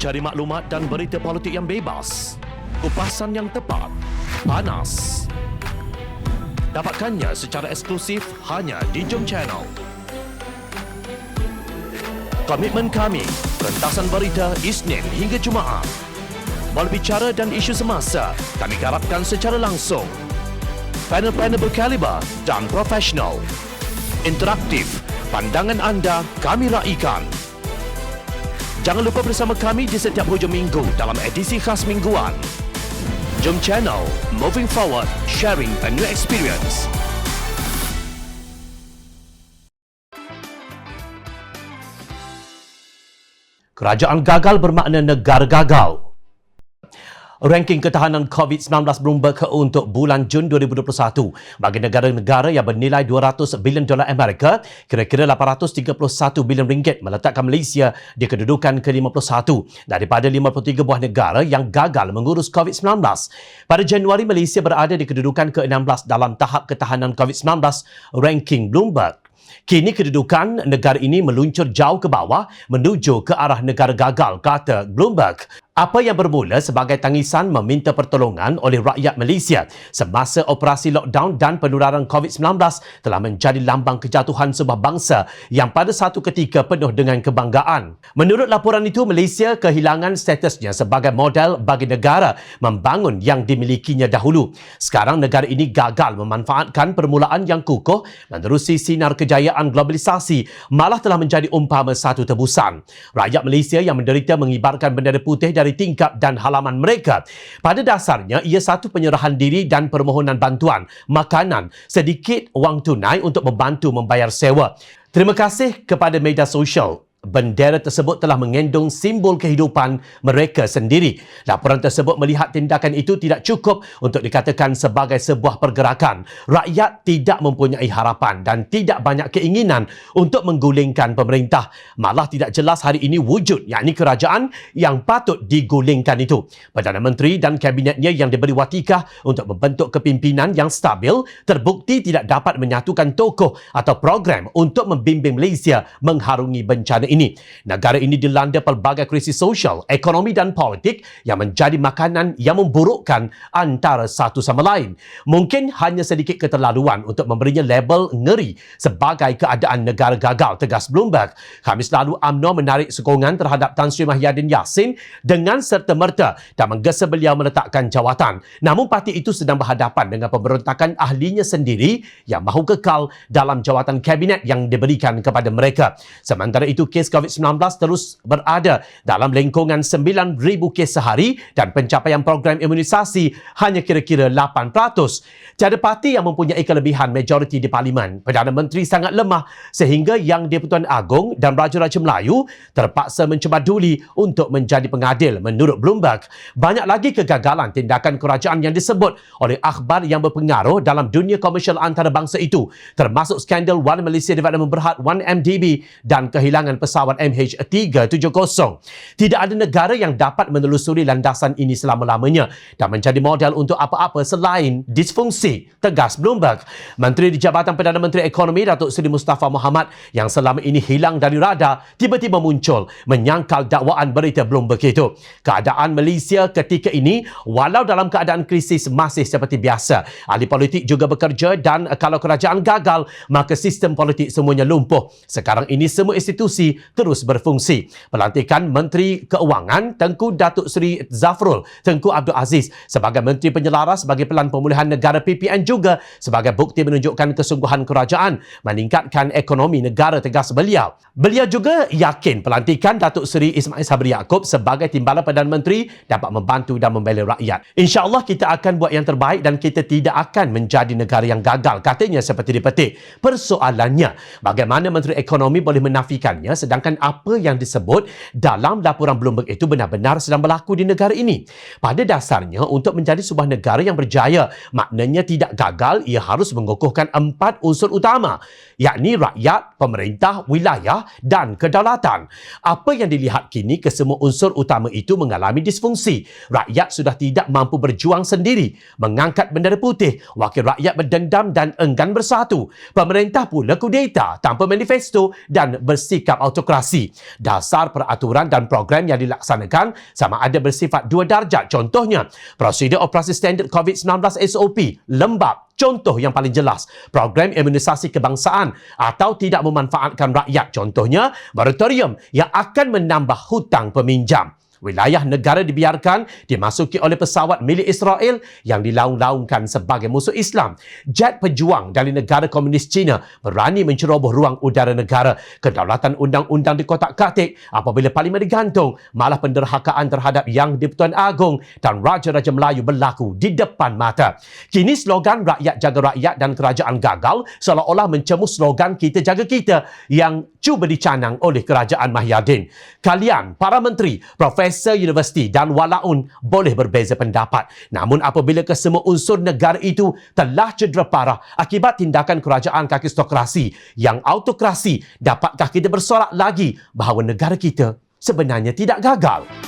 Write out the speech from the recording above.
Cari maklumat dan berita politik yang bebas, kupasan yang tepat, panas. Dapatkannya secara eksklusif hanya di Jom Channel. Komitmen kami, pentasan berita Isnin hingga Jumaat. Berbicara dan isu semasa, kami garapkan secara langsung. Panel-panel berkaliber dan profesional. Interaktif, pandangan anda kami raikan. Jangan lupa bersama kami di setiap hujung minggu dalam edisi khas mingguan. Jom Channel, moving forward, sharing a new experience. Kerajaan gagal bermakna negara gagal. Ranking ketahanan COVID-19 Bloomberg untuk bulan Jun 2021 bagi negara-negara yang bernilai 200 bilion dolar Amerika, kira-kira 831 bilion ringgit, meletakkan Malaysia di kedudukan ke-51 daripada 53 buah negara yang gagal mengurus COVID-19. Pada Januari, Malaysia berada di kedudukan ke-16 dalam tahap ketahanan COVID-19 ranking Bloomberg. Kini kedudukan negara ini meluncur jauh ke bawah menuju ke arah negara gagal, kata Bloomberg. Apa yang bermula sebagai tangisan meminta pertolongan oleh rakyat Malaysia semasa operasi lockdown dan penularan COVID-19 telah menjadi lambang kejatuhan sebuah bangsa yang pada satu ketika penuh dengan kebanggaan. Menurut laporan itu, Malaysia kehilangan statusnya sebagai model bagi negara membangun yang dimilikinya dahulu. Sekarang negara ini gagal memanfaatkan permulaan yang kukuh menerusi sinar kejayaan globalisasi, malah telah menjadi umpama satu tebusan. Rakyat Malaysia yang menderita mengibarkan bendera putih dari tingkap dan halaman mereka. Pada dasarnya, ia satu penyerahan diri dan permohonan bantuan, makanan, sedikit wang tunai untuk membantu membayar sewa. Terima kasih kepada media sosial. Bendera tersebut telah mengandung simbol kehidupan mereka sendiri. Laporan tersebut melihat tindakan itu tidak cukup untuk dikatakan sebagai sebuah pergerakan. Rakyat tidak mempunyai harapan dan tidak banyak keinginan untuk menggulingkan pemerintah. Malah tidak jelas hari ini wujud, yakni kerajaan yang patut digulingkan itu. Perdana Menteri dan kabinetnya yang diberi watikah untuk membentuk kepimpinan yang stabil terbukti tidak dapat menyatukan tokoh atau program untuk membimbing Malaysia mengharungi bencana ini. Negara ini dilanda pelbagai krisis sosial, ekonomi dan politik yang menjadi makanan yang memburukkan antara satu sama lain. Mungkin hanya sedikit keterlaluan untuk memberinya label ngeri sebagai keadaan negara gagal, tegas Bloomberg. Khamis lalu, UMNO menarik sokongan terhadap Tan Sri Mahyadin Yassin dengan serta-merta dan menggesa beliau meletakkan jawatan. Namun parti itu sedang berhadapan dengan pemberontakan ahlinya sendiri yang mahu kekal dalam jawatan kabinet yang diberikan kepada mereka. Sementara itu, kes COVID-19 terus berada dalam lingkungan 9,000 kes sehari dan pencapaian program imunisasi hanya kira-kira 8%. Tiada parti yang mempunyai kelebihan majoriti di Parlimen. Perdana Menteri sangat lemah sehingga Yang di-Pertuan Agong dan Raja-Raja Melayu terpaksa mencebaduli untuk menjadi pengadil menurut Bloomberg. Banyak lagi kegagalan tindakan kerajaan yang disebut oleh akhbar yang berpengaruh dalam dunia komersial antarabangsa itu, termasuk skandal One Malaysia Development Berhad 1MDB dan kehilangan pesawat MH370. Tidak ada negara yang dapat menelusuri landasan ini selama-lamanya dan menjadi model untuk apa-apa selain disfungsi, tegas Bloomberg. Menteri di Jabatan Perdana Menteri Ekonomi Datuk Seri Mustafa Mohamed yang selama ini hilang dari radar tiba-tiba muncul menyangkal dakwaan berita Bloomberg itu. Keadaan Malaysia ketika ini walau dalam keadaan krisis masih seperti biasa. Ahli politik juga bekerja dan kalau kerajaan gagal maka sistem politik semuanya lumpuh. Sekarang ini semua institusi terus berfungsi. Pelantikan Menteri Keuangan Tengku Datuk Seri Zafrul Tengku Abdul Aziz sebagai Menteri Penyelaras bagi Pelan Pemulihan Negara PPN juga sebagai bukti menunjukkan kesungguhan kerajaan meningkatkan ekonomi negara, tegas beliau. Beliau juga yakin pelantikan Datuk Seri Ismail Sabri Yaakob sebagai Timbalan Perdana Menteri dapat membantu dan membela rakyat. InsyaAllah kita akan buat yang terbaik dan kita tidak akan menjadi negara yang gagal, katanya seperti dipetik. Persoalannya, bagaimana Menteri Ekonomi boleh menafikannya sedangkan apa yang disebut dalam laporan Bloomberg itu benar-benar sedang berlaku di negara ini. Pada dasarnya, untuk menjadi sebuah negara yang berjaya, maknanya tidak gagal, ia harus mengukuhkan 4 unsur utama, yakni rakyat, pemerintah, wilayah dan kedaulatan. Apa yang dilihat kini, kesemua unsur utama itu mengalami disfungsi. Rakyat sudah tidak mampu berjuang sendiri, mengangkat bendera putih, wakil rakyat berdendam dan enggan bersatu. Pemerintah pula kudeta tanpa manifesto dan bersikap autokratik. autokrasi. Dasar peraturan dan program yang dilaksanakan sama ada bersifat dua darjat. Contohnya, prosedur operasi standard COVID-19 SOP, lembab. Contoh yang paling jelas, program imunisasi kebangsaan atau tidak memanfaatkan rakyat. Contohnya, moratorium yang akan menambah hutang peminjam. Wilayah negara dibiarkan dimasuki oleh pesawat milik Israel yang dilaung-laungkan sebagai musuh Islam. Jet pejuang dari negara komunis China berani menceroboh ruang udara negara. Kedaulatan undang-undang dikotak-katik apabila parlimen digantung. Malah penderhakaan terhadap Yang di-Pertuan Agong dan Raja-Raja Melayu berlaku di depan mata. Kini slogan rakyat jaga rakyat dan kerajaan gagal seolah-olah mencemu slogan kita jaga kita yang cuba dicanang oleh kerajaan Mahyadin. Kalian, para menteri, profesor universiti dan walaun boleh berbeza pendapat. Namun apabila kesemua unsur negara itu telah cedera parah akibat tindakan kerajaan kakistokrasi yang autokrasi, dapatkah kita bersorak lagi bahawa negara kita sebenarnya tidak gagal?